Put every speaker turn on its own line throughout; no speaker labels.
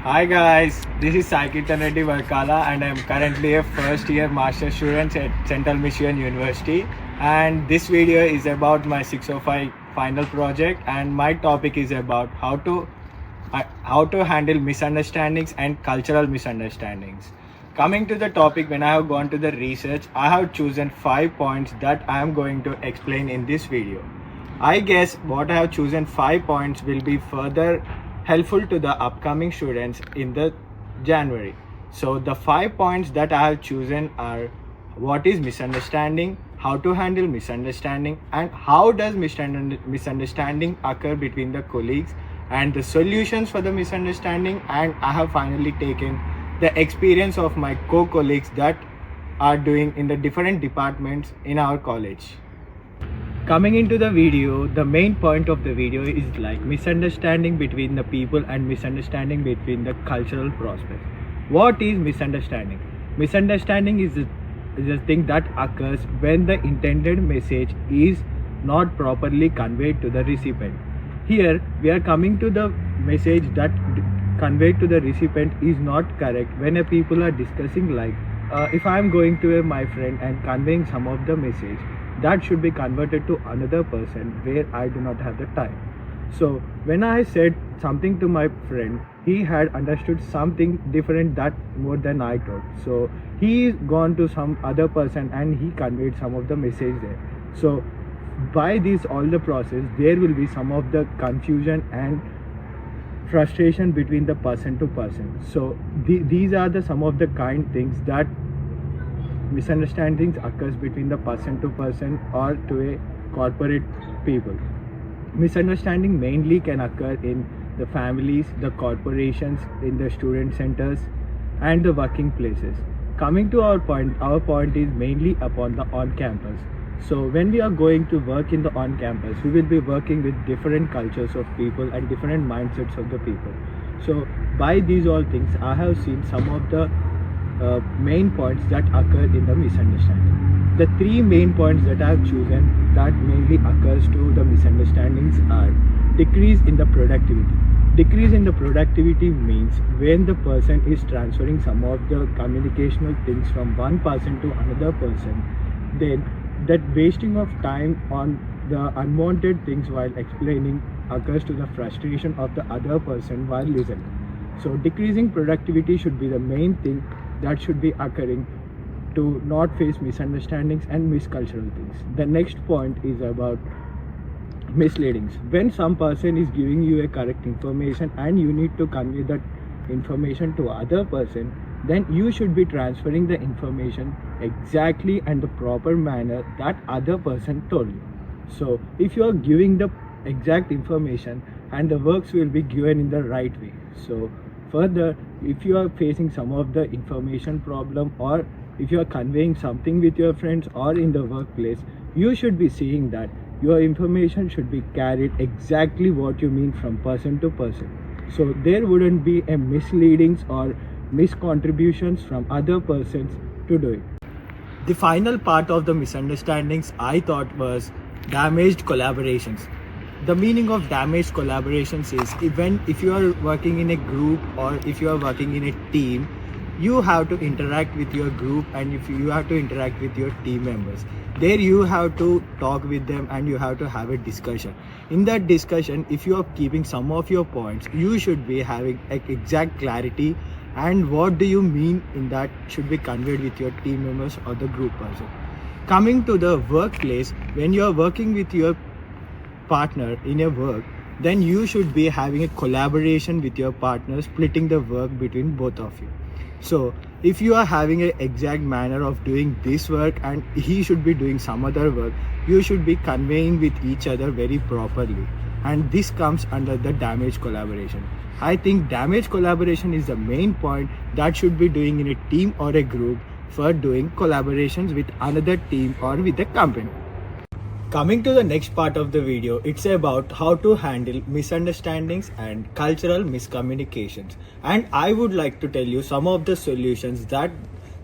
Hi guys, this is Saikirtan Reddy Varkala and I am currently a first year master student at Central Michigan University, and this video is about my 605 final project, and my topic is about how to handle misunderstandings and cultural misunderstandings. Coming to the topic, when I have gone to the research, I have chosen 5 points that I am going to explain in this video. I guess what I have chosen 5 points will be further helpful to the upcoming students in the January. So the 5 points that I have chosen are: what is misunderstanding, how to handle misunderstanding, and how does misunderstanding occur between the colleagues, and the solutions for the misunderstanding. And I have finally taken the experience of my co-colleagues that are doing in the different departments in our college. Coming into the video, the main point of the video is like misunderstanding between the people and misunderstanding between the cultural prospects. What is misunderstanding? Misunderstanding is a thing that occurs when the intended message is not properly conveyed to the recipient. Here we are coming to the message that conveyed to the recipient is not correct when a people are discussing, like if I am going to my friend and conveying some of the message that should be converted to another person where I do not have the time. So when I said something to my friend, he had understood something different that more than I thought. So he gone to some other person and he conveyed some of the message there. So by this all the process, there will be some of the confusion and frustration between the person to person. So these are the some of the kind things that misunderstandings occurs between the person to person or to a corporate people. Misunderstanding mainly can occur in the families, the corporations, in the student centers, and the working places. Coming to our point is mainly upon the on-campus. So when we are going to work in the on-campus, we will be working with different cultures of people and different mindsets of the people. So by these all things, I have seen some of the main points that occur in the misunderstanding. The 3 main points that I have chosen that mainly occurs to the misunderstandings are: decrease in the productivity. Decrease in the productivity means when the person is transferring some of the communicational things from one person to another person, then that wasting of time on the unwanted things while explaining occurs to the frustration of the other person while listening. So decreasing productivity should be the main thing that should be occurring to not face misunderstandings and miscultural things. The next point is about misleadings. When some person is giving you a correct information and you need to convey that information to other person, then you should be transferring the information exactly and the proper manner that other person told you. So if you are giving the exact information, and the works will be given in the right way. So further, if you are facing some of the information problem, or if you are conveying something with your friends or in the workplace, you should be seeing that your information should be carried exactly what you mean from person to person. So there wouldn't be a misleadings or miscontributions from other persons to do it. The final part of the misunderstandings I thought was damaged collaborations. The meaning of damaged collaborations is if you are working in a group or if you are working in a team, you have to interact with your group, and if you have to interact with your team members, there you have to talk with them and you have to have a discussion. In that discussion, if you are keeping some of your points, you should be having exact clarity, and what do you mean in that should be conveyed with your team members or the group person. Coming to the workplace, when you are working with your partner in a work, then you should be having a collaboration with your partner, splitting the work between both of you. So if you are having an exact manner of doing this work and he should be doing some other work, you should be conveying with each other very properly, and this comes under the damaged collaboration. I think damaged collaboration is the main point that should be doing in a team or a group for doing collaborations with another team or with a company. Coming to the next part of the video, it's about how to handle misunderstandings and cultural miscommunications. And I would like to tell you some of the solutions that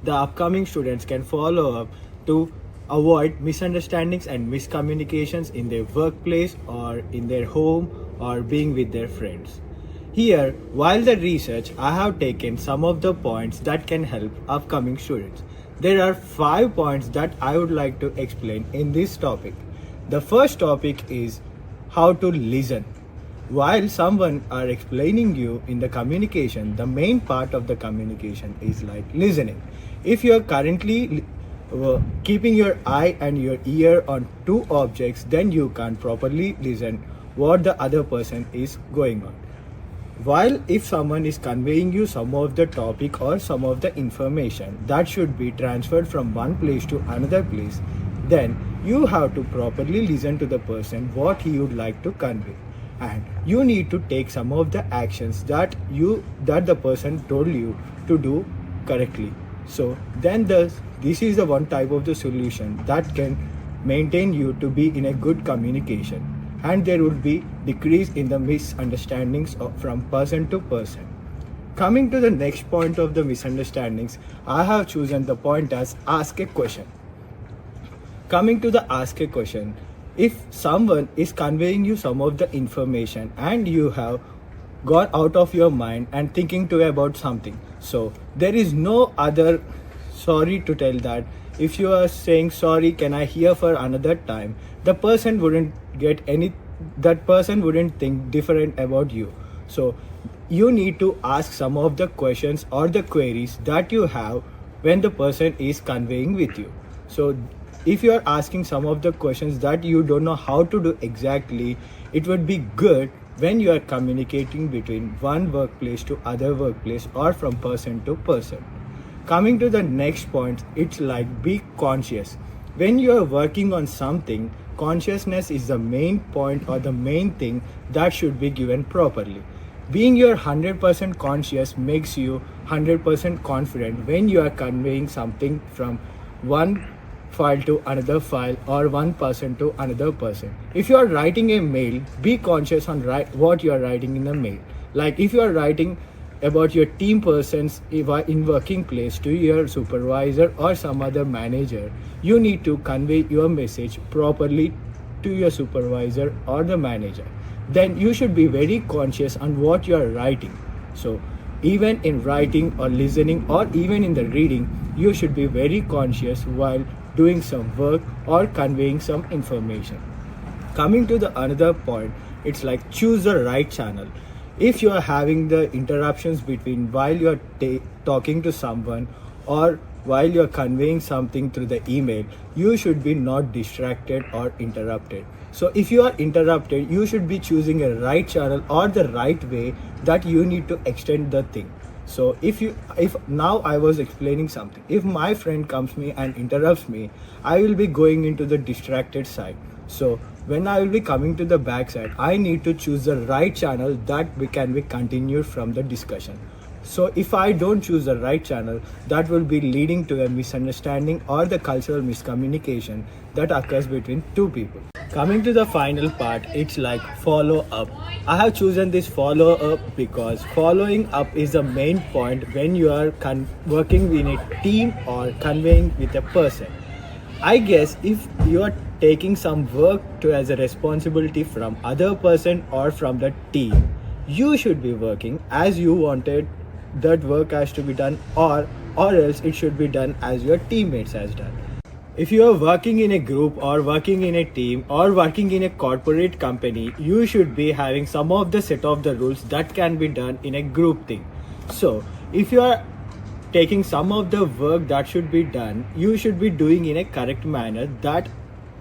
the upcoming students can follow up to avoid misunderstandings and miscommunications in their workplace or in their home or being with their friends. Here, while the research, I have taken some of the points that can help upcoming students. There are 5 points that I would like to explain in this topic. The first topic is how to listen. While someone are explaining you in the communication, the main part of the communication is like listening. If you are currently keeping your eye and your ear on two objects, then you can't properly listen what the other person is going on. While if someone is conveying you some of the topic or some of the information that should be transferred from one place to another place, then you have to properly listen to the person what he would like to convey, and you need to take some of the actions that the person told you to do correctly. So then this is the one type of the solution that can maintain you to be in a good communication, and there would be decrease in the misunderstandings from person to person. Coming to the next point of the misunderstandings, I have chosen the point as ask a question. Coming to the ask a question, if someone is conveying you some of the information and you have gone out of your mind and thinking to about something, so there is no other sorry to tell that. If you are saying sorry, can I hear for another time, the person wouldn't get any, that person wouldn't think different about you. So you need to ask some of the questions or the queries that you have when the person is conveying with you. So if you are asking some of the questions that you don't know how to do exactly, it would be good when you are communicating between one workplace to other workplace or from person to person. Coming to the next point, it's like be conscious. When you are working on something, consciousness is the main point or the main thing that should be given properly. Being your 100% conscious makes you 100% confident when you are conveying something from one file to another file or one person to another person. If you are writing a mail, be conscious on what you are writing in the mail. Like if you are writing about your team persons in working place to your supervisor or some other manager, you need to convey your message properly to your supervisor or the manager. Then you should be very conscious on what you are writing. So even in writing or listening or even in the reading, you should be very conscious while doing some work or conveying some information. Coming to the another point, it's like choose the right channel. If you are having the interruptions between while you are talking to someone or while you are conveying something through the email, you should be not distracted or interrupted. So if you are interrupted, you should be choosing a right channel or the right way that you need to extend the thing. So if now I was explaining something, if my friend comes me and interrupts me, I will be going into the distracted side. So when I will be coming to the back side, I need to choose the right channel that can be continued from the discussion. So if I don't choose the right channel, that will be leading to a misunderstanding or the cultural miscommunication that occurs between two people. Coming to the final part, it's like follow up. I have chosen this follow up because following up is the main point when you are working in a team or conveying with a person. I guess if you are taking some work as a responsibility from other person or from the team, you should be working as you wanted that work has to be done, or else it should be done as your teammates has done. If you are working in a group or working in a team or working in a corporate company, you should be having some of the set of the rules that can be done in a group thing. So if you are taking some of the work that should be done, you should be doing in a correct manner. That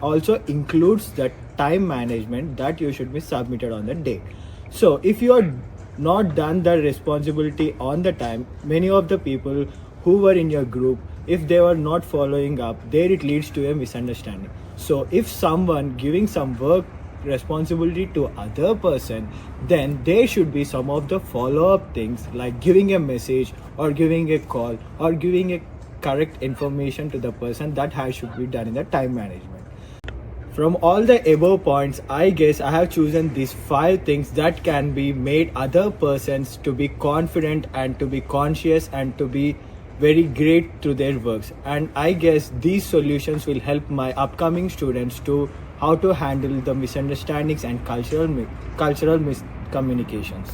also includes the time management that you should be submitted on the day. So if you are not done the responsibility on the time, many of the people who were in your group, if they were not following up, there it leads to a misunderstanding. So if someone giving some work responsibility to other person, then there should be some of the follow-up things like giving a message or giving a call or giving a correct information to the person that should be done in the time management. From all the above points, I guess I have chosen these 5 things that can be made other persons to be confident and to be conscious and to be very great through their works. And I guess these solutions will help my upcoming students to how to handle the misunderstandings and cultural miscommunications.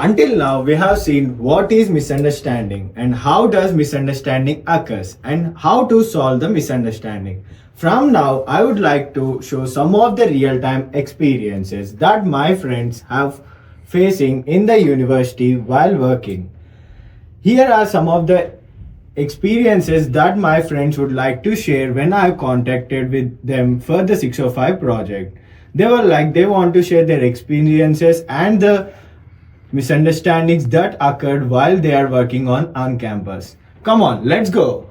Until now, we have seen what is misunderstanding and how does misunderstanding occurs and how to solve the misunderstanding. From now, I would like to show some of the real-time experiences that my friends have facing in the university while working. Here are some of the experiences that my friends would like to share when I contacted with them for the 605 project. They were like they want to share their experiences and the misunderstandings that occurred while they are working on campus. Come on, let's go.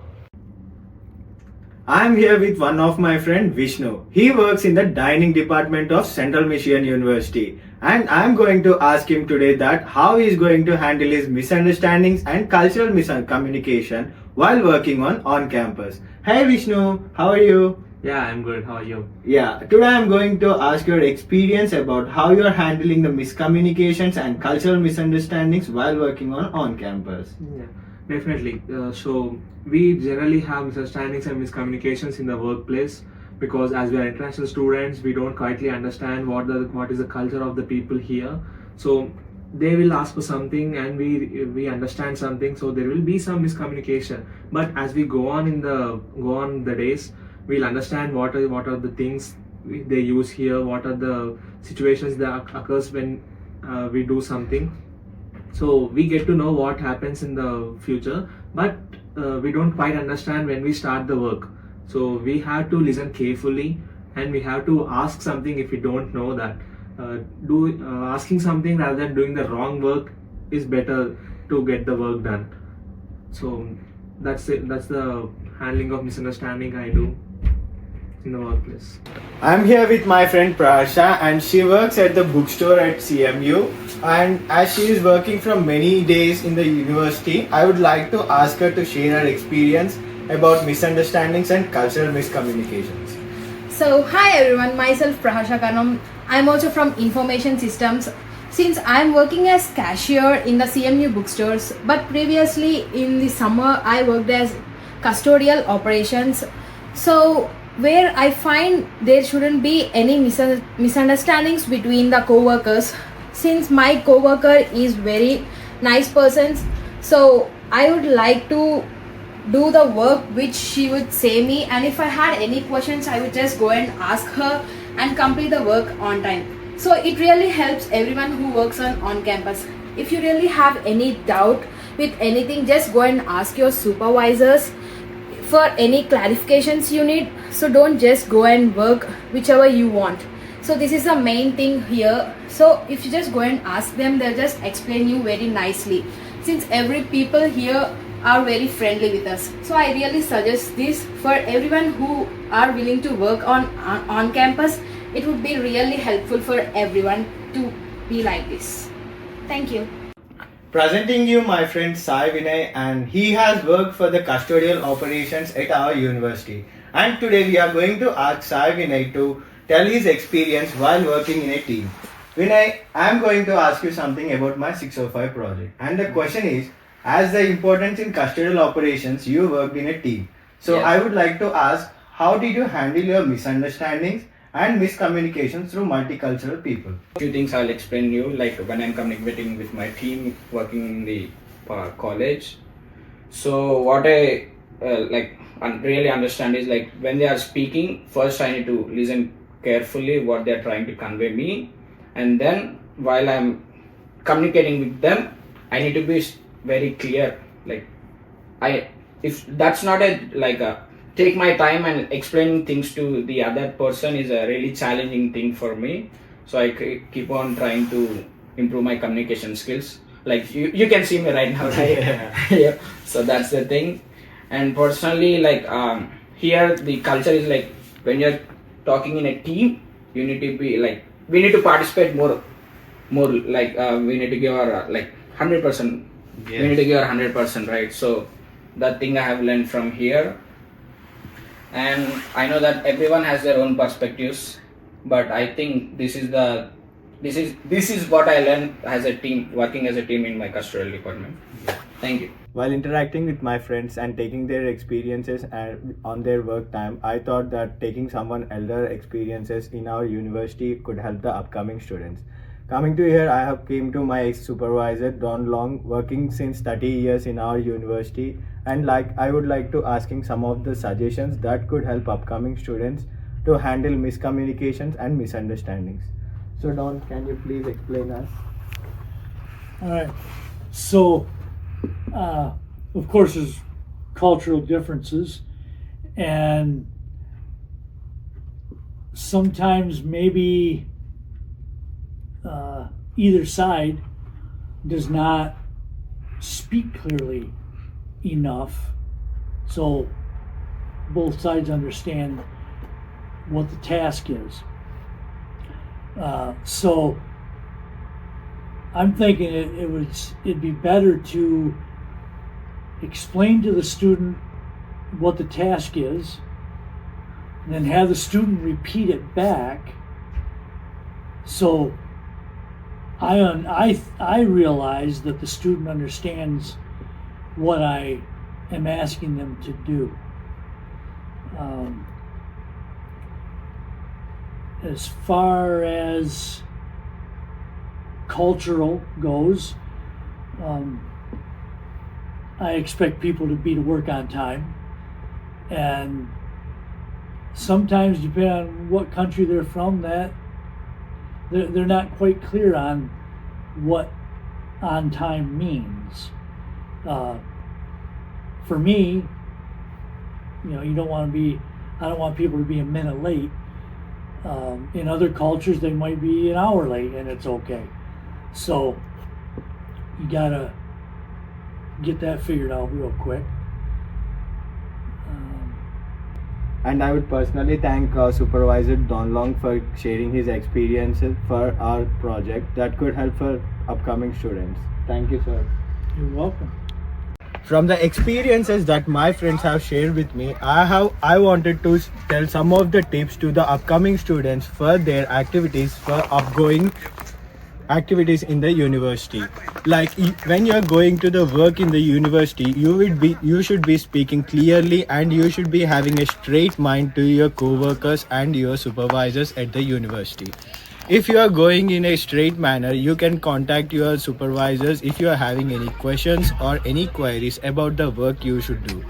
I'm here with one of my friend Vishnu. He works in the dining department of Central Michigan University, and I'm going to ask him today that how he is going to handle his misunderstandings and cultural miscommunication while working on campus. Hey Vishnu, how are you?
Yeah, I'm good. How are you?
Yeah, today I'm going to ask your experience about how you're handling the miscommunications and cultural misunderstandings while working on campus.
Yeah, definitely. So we generally have misunderstandings and miscommunications in the workplace because as we are international students, we don't quietly understand what is the culture of the people here. So they will ask for something and we understand something. So there will be some miscommunication. But as we go on the days, we'll understand what are the things they use here, what are the situations that occurs when we do something. So we get to know what happens in the future, but we don't quite understand when we start the work. So we have to listen carefully and we have to ask something if we don't know that. Asking something rather than doing the wrong work is better to get the work done. So that's it. That's the handling of misunderstanding I do in the workplace.
I'm here with my friend Prasha and she works at the bookstore at CMU, and as she is working from many days in the university, I would like to ask her to share her experience about misunderstandings and cultural miscommunications.
So, hi everyone, myself Prahasha Kanam. I'm also from Information Systems. Since I'm working as cashier in the CMU bookstores, but previously in the summer I worked as custodial operations. So, where I find there shouldn't be any misunderstandings between the co-workers, since my co-worker is very nice person, so I would like to do the work which she would say me, and if I had any questions I would just go and ask her and complete the work on time. So it really helps everyone who works on campus. If you really have any doubt with anything, just go and ask your supervisors for any clarifications you need. So don't just go and work whichever you want. So this is the main thing here. So if you just go and ask them, they'll just explain you very nicely, since every people here are very friendly with us. So I really suggest this for everyone who are willing to work on campus. It would be really helpful for everyone to be like this. Thank you.
Presenting you my friend Sai Vinay, and he has worked for the custodial operations at our university. And today we are going to ask Sai Vinay to tell his experience while working in a team. Vinay, I am going to ask you something about my 605 project. And the question is, as the importance in custodial operations, you worked in a team. So
Yes.
I would like to ask, how did you handle your misunderstandings and miscommunications through multicultural people?
Few things I'll explain you, like when I'm communicating with my team working in the college. So what I really understand is, like, when they are speaking, first I need to listen carefully what they are trying to convey me, and then while I'm communicating with them, I need to be very clear. Like, if that's not take my time and explaining things to the other person is a really challenging thing for me. So I keep on trying to improve my communication skills. Like you can see me right now, right? Yeah. So that's the thing. And personally, here the culture is like, when you're talking in a team, you need to be like, we need to participate more. We need to give our 100%.
Yes.
We need to give our 100%, right? So that thing I have learned from here. And I know that everyone has their own perspectives, but I think this is what I learned as a team, working as a team in my custodial department. Thank you.
While interacting with my friends and taking their experiences on their work time, I thought that taking someone elder experiences in our university could help the upcoming students. Coming to here, I have came to my supervisor Don Long, working since 30 years in our university, and like I would like to asking some of the suggestions that could help upcoming students to handle miscommunications and misunderstandings. So Don, can you please explain us?
All right. So, of course, there's cultural differences, and sometimes maybe either side does not speak clearly enough, so both sides understand what the task is. So I'm thinking it'd be better to explain to the student what the task is, and then have the student repeat it back. So I realize that the student understands what I am asking them to do. As far as cultural goes, I expect people to be to work on time, and sometimes depending on what country they're from, that they're not quite clear on what on time means. For me, you know, I don't want people to be a minute late. In other cultures, they might be an hour late, and it's okay. So you gotta get that figured out real quick.
And I would personally thank Supervisor Don Long for sharing his experiences for our project that could help for upcoming students. Thank you, sir.
You're welcome.
From the experiences that my friends have shared with me, I wanted to tell some of the tips to the upcoming students for their activities, for upgoing activities in the university. Like when you're going to the work in the university, you should be speaking clearly, and you should be having a straight mind to your co-workers and your supervisors at the university. If you are going in a straight manner, you can contact your supervisors if you are having any questions or any queries about the work you should do.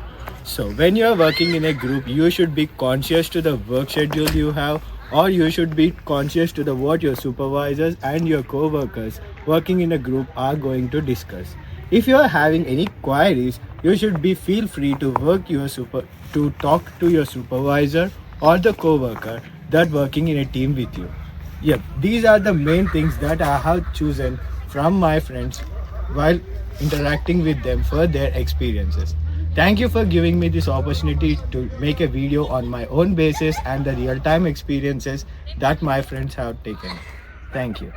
So when you are working in a group, you should be conscious to the work schedule you have, or you should be conscious to the what your supervisors and your co-workers working in a group are going to discuss. If you are having any queries, you should be feel free to to talk to your supervisor or the co-worker that working in a team with you. Yep, these are the main things that I have chosen from my friends while interacting with them for their experiences. Thank you for giving me this opportunity to make a video on my own basis and the real-time experiences that my friends have taken. Thank you.